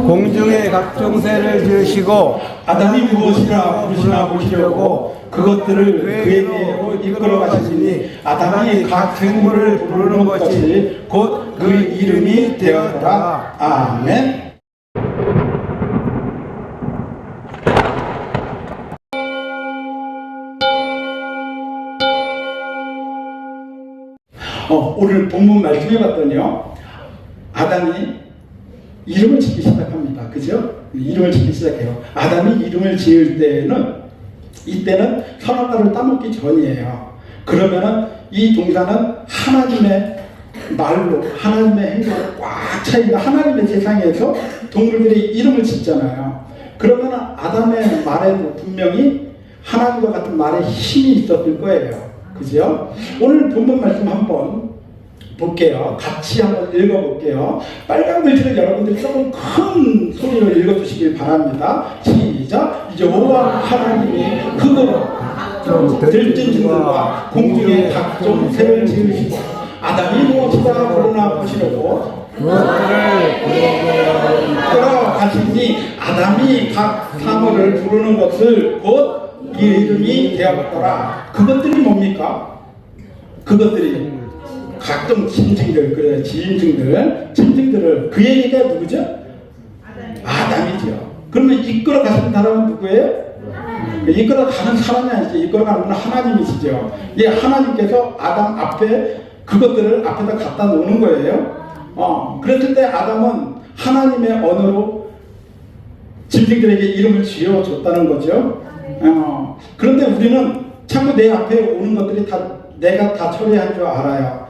공중에 각종 새를 지으시고 아담이 무엇이라 부르시나 보시려고 그것들을 그에게로 이끌어 가시니 아담이 각 생물을 부르는 것이 곧 그 이름이 되었다. 아멘. 오늘 본문 말씀해 봤더니요, 아담이 이름을 짓기 시작합니다. 그죠? 이름을 짓기 시작해요. 아담이 이름을 지을 때는, 이때는 선악과를 따먹기 전이에요. 그러면은 이 동사는 하나님의 말로, 하나님의 행동으로 꽉 차있는 하나님의 세상에서 동물들이 이름을 짓잖아요. 그러면은 아담의 말에도 분명히 하나님과 같은 말에 힘이 있었을 거예요. 그죠? 오늘 본문 말씀 한번 볼게요. 같이 한번 읽어볼게요. 빨간 글씨를 여러분들이 조금 큰 소리로 읽어주시길 바랍니다. 시작! 여호와 하나님이 흙으로 들짐승들과 공중에 각종 새를 지으시고 아담이 무엇이다 부르나 보시려고 그것들을 끌어가시니 아담이 각 사물을 부르는 것을 곧 이름이 되었더라. 그것들이 뭡니까? 그것들이 각종 짐승들, 그래, 짐승들을 그 얘기가 누구죠? 아담이죠. 그러면 이끌어 가시는 사람은 누구예요? 이끌어 가는 사람이 아니지. 이끌어 가는 하나님이시죠. 예, 하나님께서 아담 앞에 그것들을 앞에다 갖다 놓는 거예요. 그랬을 때 아담은 하나님의 언어로 짐승들에게 이름을 지어줬다는 거죠. 그런데 우리는 자꾸 내 앞에 오는 것들이 다 내가 다 처리한 줄 알아요.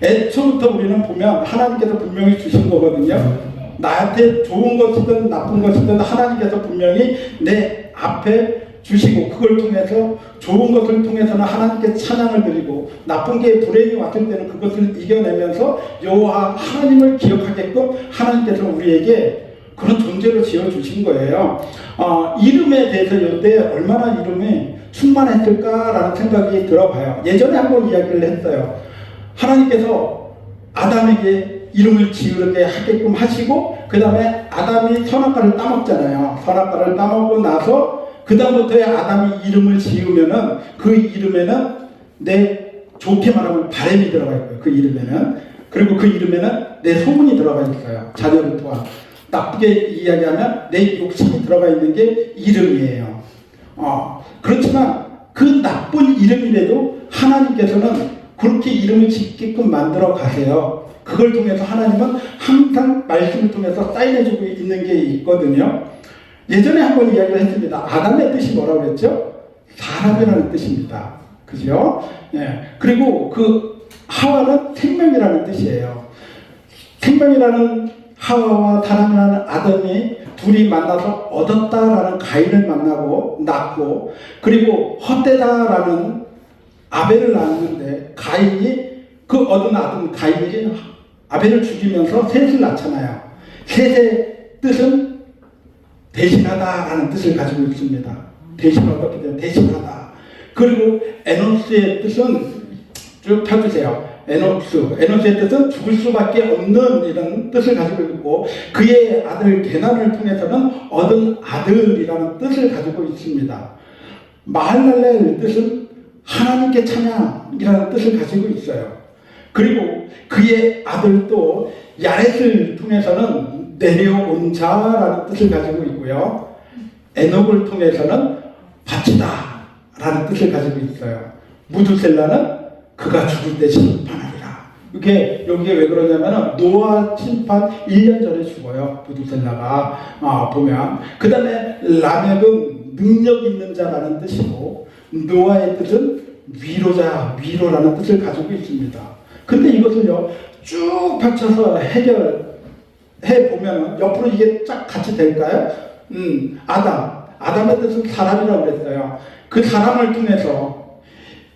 애초부터 우리는 보면 하나님께서 분명히 주신 거거든요. 나한테 좋은 것이든 나쁜 것이든 하나님께서 분명히 내 앞에 주시고, 그걸 통해서 좋은 것을 통해서는 하나님께 찬양을 드리고, 나쁜 게 불행이 왔을 때는 그것을 이겨내면서 여호와 하나님을 기억하게끔 하나님께서 우리에게 그런 존재로 지어주신 거예요. 이름에 대해서 이때 얼마나 이름이 충만했을까라는 생각이 들어봐요. 예전에 한번 이야기를 했어요. 하나님께서 아담에게 이름을 지으게 하게끔 하시고, 그 다음에 아담이 선악과를 따먹잖아요. 선악과를 따먹고 나서 그 다음부터의 아담이 이름을 지으면은 그 이름에는 좋게 말하면 바람이 들어가 있고요. 그 이름에는. 그리고 그 이름에는 내 소문이 들어가 있어요. 자녀를 통한. 나쁘게 이야기하면 내 욕심이 들어가 있는 게 이름이에요. 그렇지만 그 나쁜 이름이라도 하나님께서는 그렇게 이름을 짓게끔 만들어 가세요. 그걸 통해서 하나님은 항상 말씀을 통해서 사인해주고 있는 게 있거든요. 예전에 한번 이야기를 했습니다. 아담의 뜻이 뭐라고 그랬죠? 사람이라는 뜻입니다. 그죠? 예. 그리고 그 하와는 생명이라는 뜻이에요. 생명이라는 하와와 사람이라는 아담이 둘이 만나서 얻었다라는 가인을 만나고 낳고, 그리고 헛되다라는 아벨을 낳았는데 가인이 그 얻은 아들 가인이 아벨을 죽이면서 셋을 낳잖아요. 셋의 뜻은 대신하다라는 뜻을 가지고 있습니다. 대신 어떻게 돼요? 대신하다. 그리고 에노스의 뜻은 쭉 펴주세요. 에노스의 뜻은 죽을 수밖에 없는 이런 뜻을 가지고 있고, 그의 아들 게난을 통해서는 얻은 아들이라는 뜻을 가지고 있습니다. 마할랄렐의 뜻은 하나님께 찬양이라는 뜻을 가지고 있어요. 그리고 그의 아들도 야렛을 통해서는 내려온 자라는 뜻을 가지고 있고요. 에녹을 통해서는 바치다 라는 뜻을 가지고 있어요. 무두셀라는 그가 죽을 때 심판하리라. 이게 여기에 왜 그러냐면 노아 심판 1년 전에 죽어요. 무두셀라가 보면. 그 다음에 라멕은 능력 있는 자라는 뜻이고, 노아의 뜻은 위로라는 뜻을 가지고 있습니다. 근데 이것을요 쭉 펼쳐서 해결해 보면 옆으로 이게 쫙 같이 될까요? 아담의 뜻은 사람이라고 그랬어요. 그 사람을 통해서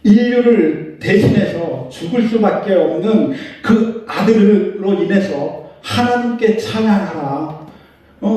인류를 대신해서 죽을 수밖에 없는 그 아들로 인해서 하나님께 찬양하라.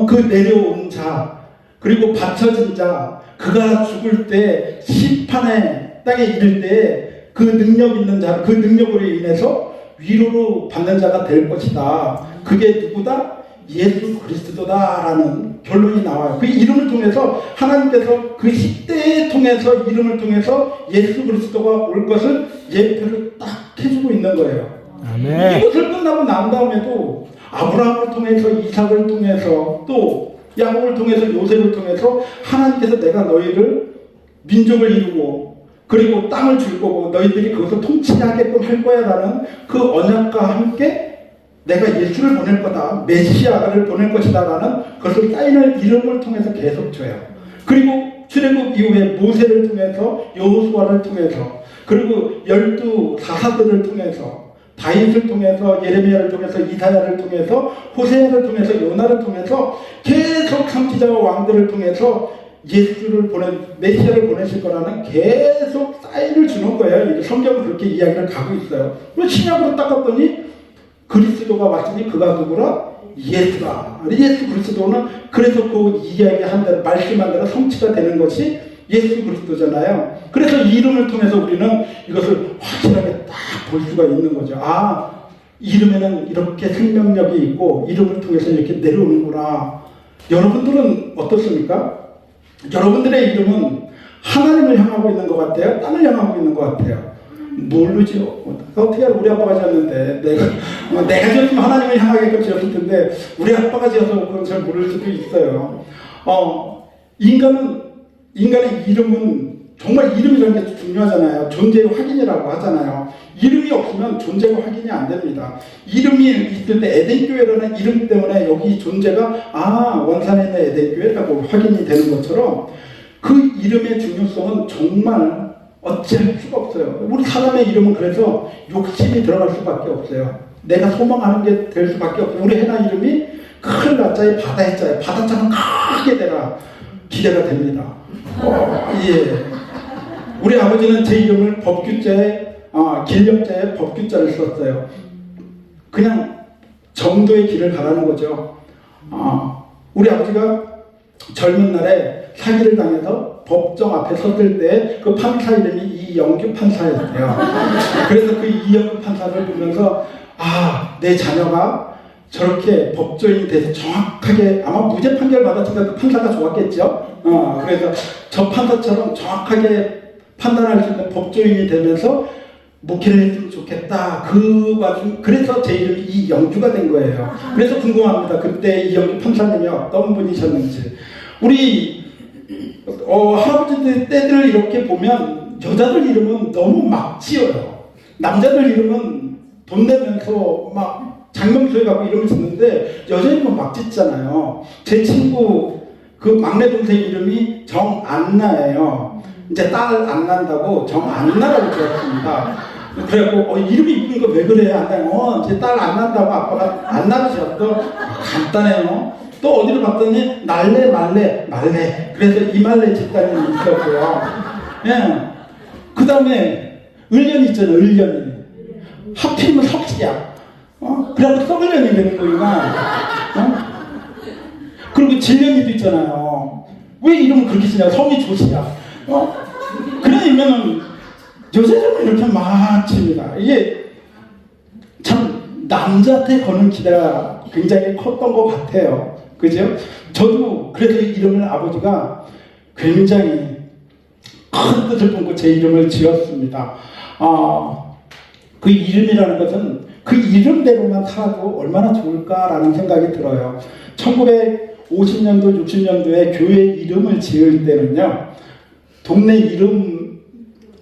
그 내려온 자, 그리고 바쳐진 자, 그가 죽을 때 심판의 땅에 이를 때 그 능력 있는 자, 그 능력으로 인해서 위로로 받는 자가 될 것이다. 그게 누구다? 예수 그리스도다라는 결론이 나와요. 그 이름을 통해서 하나님께서 그 시대에 통해서 이름을 통해서 예수 그리스도가 올 것을 예표를 딱 해주고 있는 거예요. 아멘. 이것을 끝나고 난 다음에도 아브라함을 통해서 이삭을 통해서 또 야곱을 통해서 요셉을 통해서 하나님께서 내가 너희를 민족을 이루고 그리고 땅을 줄 거고 너희들이 그것을 통치하게끔 할 거야 라는 그 언약과 함께 내가 예수를 보낼 거다, 메시아를 보낼 것이다 라는 그것을 사인을 이름을 통해서 계속 줘요. 그리고 출애굽 이후에 모세를 통해서 여호수아를 통해서 그리고 12사사들을 통해서 다윗을 통해서 예레미야를 통해서 이사야를 통해서 호세아를 통해서 요나를 통해서 계속 선지자와 왕들을 통해서 예수를 메시아를 보내실 거라는 계속 사인을 주는 거예요. 성경은 그렇게 이야기를 가고 있어요. 신약으로 딱 봤더니 그리스도가 왔으니 그가 누구라? 예수라. 예수 그리스도는 그래서 그 이야기한 대로 말씀한 대로 성취가 되는 것이 예수 그리스도잖아요. 그래서 이 이름을 통해서 우리는 이것을 확실하게 딱 볼 수가 있는 거죠. 아, 이름에는 이렇게 생명력이 있고 이름을 통해서 이렇게 내려오는구나. 여러분들은 어떻습니까? 여러분들의 이름은 하나님을 향하고 있는 것 같아요? 땅을 향하고 있는 것 같아요? 모르죠. 어떻게 우리 아빠가 지었는데 내가 지었으면 하나님을 향하게끔 지었을 텐데 우리 아빠가 지어서 그건 잘 모를 수도 있어요. 인간의 이름은 정말 이름이라는 게 중요하잖아요. 존재의 확인이라고 하잖아요. 이름이 없으면 존재가 확인이 안 됩니다. 이름이 있을 때 에덴교회라는 이름 때문에 여기 존재가 원산에 있는 에덴교회라고 확인이 되는 것처럼 그 이름의 중요성은 정말 어찌할 수가 없어요. 우리 사람의 이름은 그래서 욕심이 들어갈 수밖에 없어요. 내가 소망하는 게 될 수밖에 없어요. 우리 해나 이름이 큰 나자에 바다의 자에 바다처럼 크게 되라 기대가 됩니다. 예. 우리 아버지는 제 이름을 법규자에 길령자에 법규자를 썼어요. 그냥 정도의 길을 가라는 거죠. 우리 아버지가 젊은 날에 사기를 당해서 법정 앞에 섰을 때 그 판사 이름이 이영규 판사였어요. 그래서 그 이영규 판사를 보면서 내 자녀가 저렇게 법조인이 돼서 정확하게 아마 무죄 판결 받았으니까 그 판사가 좋았겠죠. 그래서 저 판사처럼 정확하게 판단할 수 있는 법조인이 되면서 목회를 했으면 좋겠다. 그 와중 그래서 제 이름이 이영규가 된 거예요. 그래서 궁금합니다. 그때 이영규 판사님이 어떤 분이셨는지. 우리 할아버지 때들 이렇게 보면 여자들 이름은 너무 막 지어요. 남자들 이름은 돈 내면서 막 장명소에 갖고 이름을 짓는데 여자 이름은 막 짓잖아요. 제 친구 그 막내 동생 이름이 정안나예요. 이제 딸 안 난다고 정안나라고 지었습니다. 그래갖고 이름이 이쁜 거 왜 그래? 안나요. 이제 딸 안 난다고 아빠가 안나를 지었어. 간단해요. 또 어디로 갔더니 날래 말래 그래서 이말래 집단이 있었고요. 예. 그 다음에 을년이 있잖아요. 을년이 하필이면 석지야. 그래갖고 썩을년이 되는 거구나. 그리고 질년이도 있잖아요. 왜 이름을 그렇게 쓰냐? 성이 조시야. 그러면은 여자들은 이렇게 막 칩니다. 이게 참 남자한테 거는 기대가 굉장히 컸던 것 같아요. 그죠? 저도 그래서 이름을 아버지가 굉장히 큰 뜻을 품고 제 이름을 지었습니다. 그 이름이라는 것은 그 이름대로만 살아도 얼마나 좋을까라는 생각이 들어요. 1950년도, 60년도에 교회 이름을 지을 때는요, 동네 이름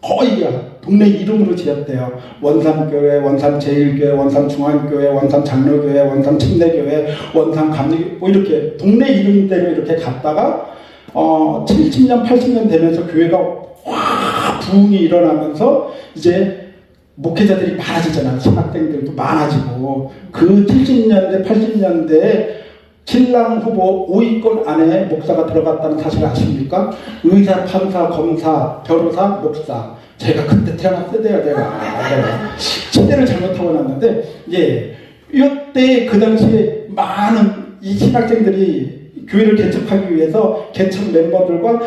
거의 동네 이름으로 지었대요. 원산교회, 원산제일교회, 원산중앙교회, 원산장로교회, 원산침례교회, 원산감리교회 뭐 이렇게 동네 이름대로 이렇게 갔다가 70년, 80년 되면서 교회가 확 부흥이 일어나면서 이제 목회자들이 많아지잖아요. 신학생들도 많아지고 그 70년대, 80년대에 신랑 후보 5위권 안에 목사가 들어갔다는 사실 아십니까? 의사, 판사, 검사, 변호사, 목사. 제가 그때 태어났을 때요, 제가. 시대를 잘못 타고났는데, 예. 이때 그 당시에 많은 이 신학생들이 교회를 개척하기 위해서 개척 멤버들과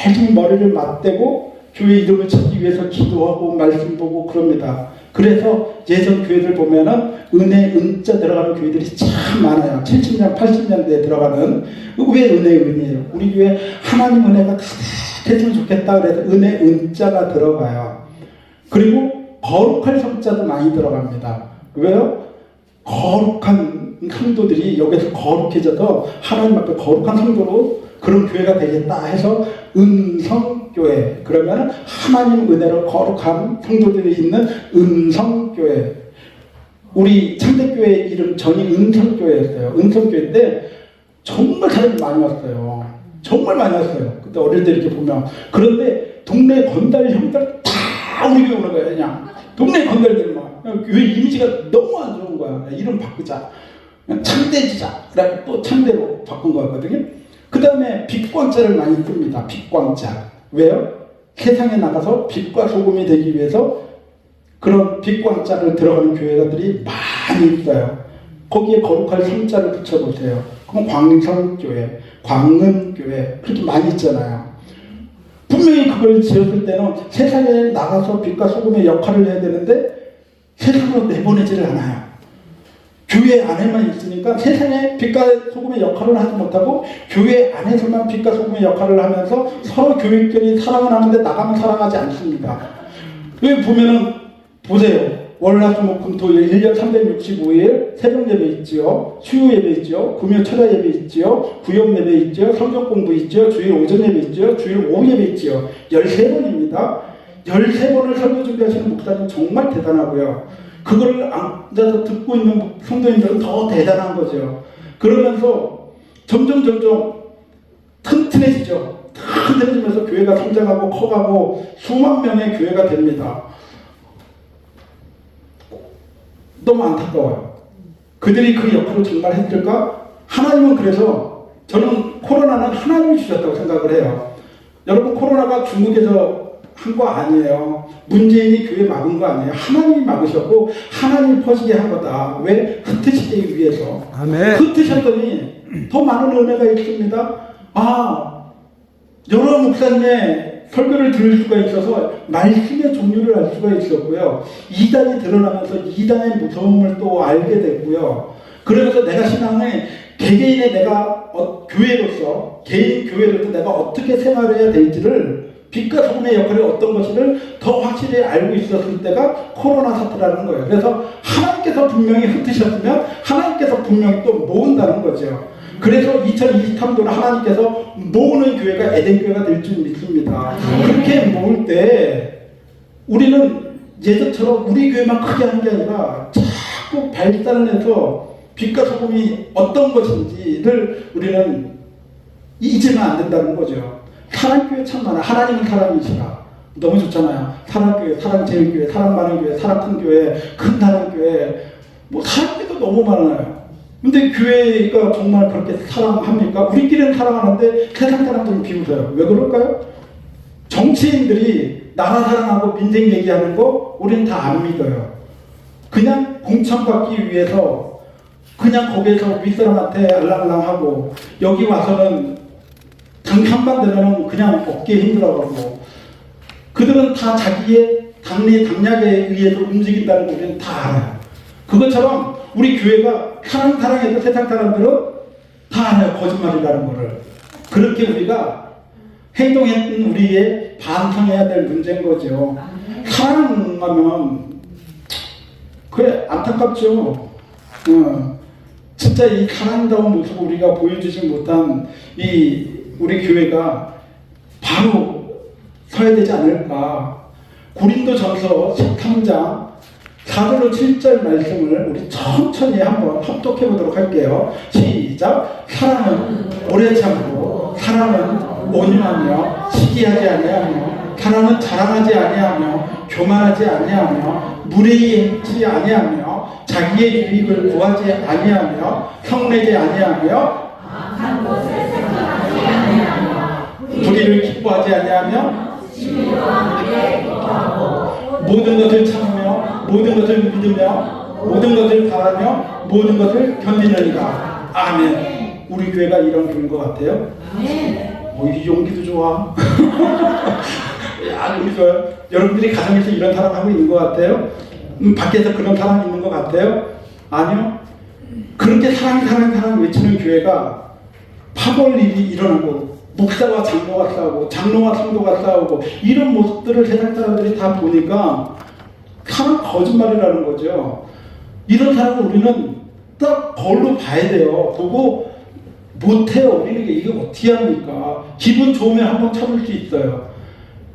얇은 머리를 맞대고 교회 이름을 찾기 위해서 기도하고 말씀 보고 그럽니다. 그래서 예전 교회들 보면은 은혜, 은자 들어가는 교회들이 참 많아요. 70년, 80년대에 들어가는. 왜 은혜, 은이에요? 우리 교회 하나님 은혜가 가득했으면 좋겠다 그래서 은혜, 은자가 들어가요. 그리고 거룩할 성자도 많이 들어갑니다. 왜요? 거룩한 성도들이 여기서 거룩해져서 하나님 앞에 거룩한 성도로 그런 교회가 되겠다 해서 은성교회, 그러면 하나님 은혜로 거룩한 성도들이 있는 은성교회. 우리 창대교회 이름 전이 은성교회였어요. 은성교회인데 정말 사람이 많이 왔어요. 정말 많이 왔어요. 그때 어릴 때 이렇게 보면. 그런데 동네 건달 형들 다 우리 교회 오는 거예요. 그냥 동네 건달들만. 교회 이미지가 너무 안 좋은 거야. 이름 바꾸자. 창대지자. 그래서 또 창대로 바꾼 거였거든요. 그 다음에 빛광자를 많이 씁니다. 빛광자. 왜요? 세상에 나가서 빛과 소금이 되기 위해서 그런 빛광자를 들어가는 교회들이 많이 있어요. 거기에 거룩할 성자를 붙여보세요. 그럼 광성교회, 광은교회 그렇게 많이 있잖아요. 분명히 그걸 지었을 때는 세상에 나가서 빛과 소금의 역할을 해야 되는데 세상으로 내보내지를 않아요. 교회 안에만 있으니까 세상에 빛과 소금의 역할을 하지 못하고 교회 안에서만 빛과 소금의 역할을 하면서 서로 교회끼리 사랑을 하는데 나가면 사랑하지 않습니다. 여기 보면은 보세요. 월화수목금토일 1년 365일 새벽 예배 있지요. 수요 예배 있지요. 금요 철야 예배 있지요. 구역 예배 있지요. 성경 공부 있지요. 주일 오전 예배 있지요. 주일 오후 예배 있지요. 13번입니다. 13번을 설교 준비하시는 목사님 정말 대단하고요. 그걸 앉아서 듣고 있는 성도님들은 더 대단한 거죠. 그러면서 점점 튼튼해지죠. 튼튼해지면서 교회가 성장하고 커가고 수만 명의 교회가 됩니다. 너무 안타까워요. 그들이 그 역할을 정말 했을까? 하나님은 그래서 저는 코로나는 하나님이 주셨다고 생각을 해요. 여러분 코로나가 중국에서 한 거 아니에요. 문재인이 교회 막은 거 아니에요. 하나님이 막으셨고 하나님이 퍼지게 한 거다. 왜? 흩으시기 위해서. 아멘. 흩으셨더니 더 많은 은혜가 있습니다. 여러 목사님의 설교를 들을 수가 있어서 말씀의 종류를 알 수가 있었고요. 이단이 드러나면서 이단의 무서움을 또 알게 됐고요. 그러면서 내가 신앙을 개개인의 내가 교회로서 개인 교회로서 내가 어떻게 생활해야 될지를 빛과 소금의 역할이 어떤 것인지를 더 확실히 알고 있었을 때가 코로나 사태라는 거예요. 그래서 하나님께서 분명히 흩으셨으면 하나님께서 분명히 또 모은다는 거죠. 그래서 2023년도는 하나님께서 모으는 교회가 에덴교회가 될 줄 믿습니다. 그렇게 모을 때 우리는 예전처럼 우리 교회만 크게 하는 게 아니라 자꾸 발단을 해서 빛과 소금이 어떤 것인지를 우리는 잊으면 안 된다는 거죠. 사랑교회 참 많아. 하나님은 사랑이시라. 너무 좋잖아요. 사랑교회, 사랑제일교회, 사랑 많은 교회, 사랑 큰 교회, 큰 사랑교회. 뭐 사랑교회도 너무 많아요. 근데 교회가 정말 그렇게 사랑합니까? 우리끼리는 사랑하는데 세상 사람들은 비웃어요. 왜 그럴까요? 정치인들이 나라 사랑하고 민생 얘기하는 거 우리는 다 안 믿어요. 그냥 공천받기 위해서 그냥 거기에서 윗사람한테 알랑알랑하고 여기 와서는 당선만 되면 그냥 어깨에 힘들어가고 그들은 다 자기의 당략에 의해서 움직인다는 걸 우리는 다 알아요. 그것처럼 우리 교회가 사랑해도 세상 사람들은 다 알아요. 거짓말이라는 거를. 그렇게 우리가 행동했던 우리의 반성해야 될 문제인 거죠. 사랑하면 그래 안타깝죠. 진짜 이 사랑다운 모습을 우리가 보여주지 못한 이 우리 교회가 바로 서야 되지 않을까. 고린도전서 13장 4절로 7절 말씀을 우리 천천히 한번 합독해 보도록 할게요. 시작. 사랑은 오래 참고 사랑은 온유하며 시기하지 아니하며 사랑은 자랑하지 아니하며 교만하지 아니하며 무례히 아니하며 자기의 유익을 구하지 아니하며 성내지 아니하며 불의를 기뻐하지 아니하며 모든 것을 참으며 모든 것을 믿으며 모든 것을 바라며 모든 것을 견디느니라. 아멘. 우리 교회가 이런 교회인 것 같아요. 이 용기도 좋아. 야, 우리 여러분들이 가정에서 이런 사람 하고 있는 것 같아요. 밖에서 그런 사람이 있는 것 같아요? 아니요. 그렇게 사랑 외치는 교회가 파벌 일이 일어나고 목사와 장로가 싸우고 장로와 성도가 싸우고 이런 모습들을 세상 사람들이 다 보니까 사람 거짓말이라는 거죠. 이런 사람을 우리는 딱 거울로 봐야 돼요. 보고 못해요. 우리는 이게 어떻게 합니까? 기분 좋으면 한번 참을 수 있어요.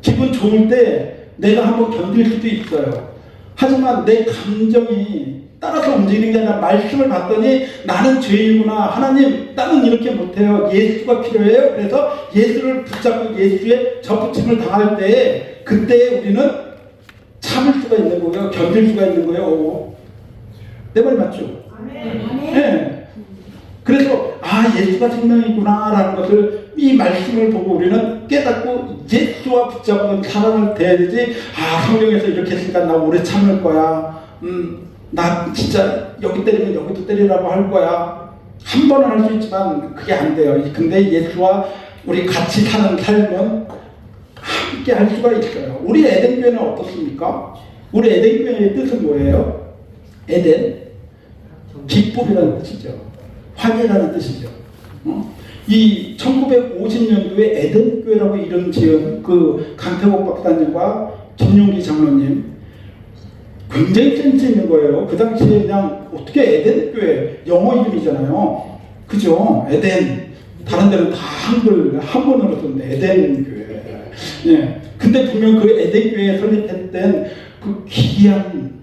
기분 좋을 때 내가 한번 견딜 수도 있어요. 하지만 내 감정이 따라서 움직이는 게 아니라 말씀을 봤더니 나는 죄인이구나. 하나님, 나는 이렇게 못해요. 예수가 필요해요. 그래서 예수를 붙잡고 예수의 접붙임을 당할 때에 그때 우리는 참을 수가 있는 거예요. 견딜 수가 있는 거예요. 내 말 맞죠? 네. 그래서 예수가 생명이구나라는 것을 이 말씀을 보고 우리는 깨닫고 예수와 붙잡은 사랑을 대해야 되지. 성경에서 이렇게 했으니까 나 오래 참을 거야. 나 진짜 여기 때리면 여기도 때리라고 할 거야. 한 번은 할 수 있지만 그게 안 돼요. 근데 예수와 우리 같이 사는 삶은 함께 할 수가 있어요. 우리 에덴교회는 어떻습니까? 우리 에덴교회의 뜻은 뭐예요? 에덴, 기쁨이라는 뜻이죠. 화해라는 뜻이죠. 이 1950년도에 에덴교회라고 이름 지은 그 강태복 박사님과 김용기 장로님 굉장히 센스 있는 거예요. 그 당시에 그냥 어떻게 에덴교회 영어 이름이잖아요. 그죠? 에덴. 다른 데는 다 한문으로 썼는데 에덴교회. 예. 근데 분명 그 에덴교회 설립했던 그 기이한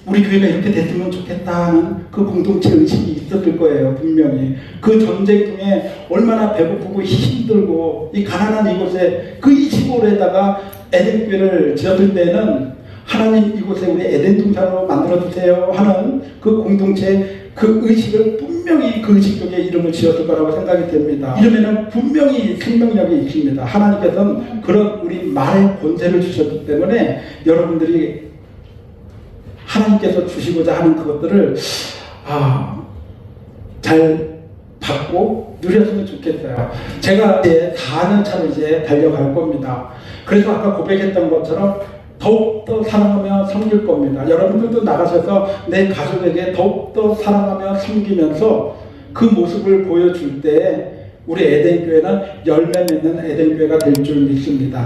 우리 교회가 이렇게 됐으면 좋겠다 하는 그 공동체 의식이 있었을 거예요. 분명히. 그 전쟁 중에 얼마나 배고프고 힘들고 이 가난한 이곳에 그 이 시골에다가 에덴교회를 지었을 때는 하나님 이곳에 우리 에덴 동산으로 만들어주세요 하는 그 공동체 그 의식을 분명히 그 의식 속에 이름을 지었을 거라고 생각이 됩니다. 이름에는 분명히 생명력이 있습니다. 하나님께서는 그런 우리 말의 권세를 주셨기 때문에 여러분들이 하나님께서 주시고자 하는 그것들을 잘 받고 누렸으면 좋겠어요. 제가 이제 4년 차로 이제 달려갈 겁니다. 그래서 아까 고백했던 것처럼 더욱더 사랑하며 섬길 겁니다. 여러분들도 나가셔서 내 가족에게 더욱더 사랑하며 섬기면서 그 모습을 보여줄 때 우리 에덴교회는 열매 맺는 에덴교회가 될 줄 믿습니다.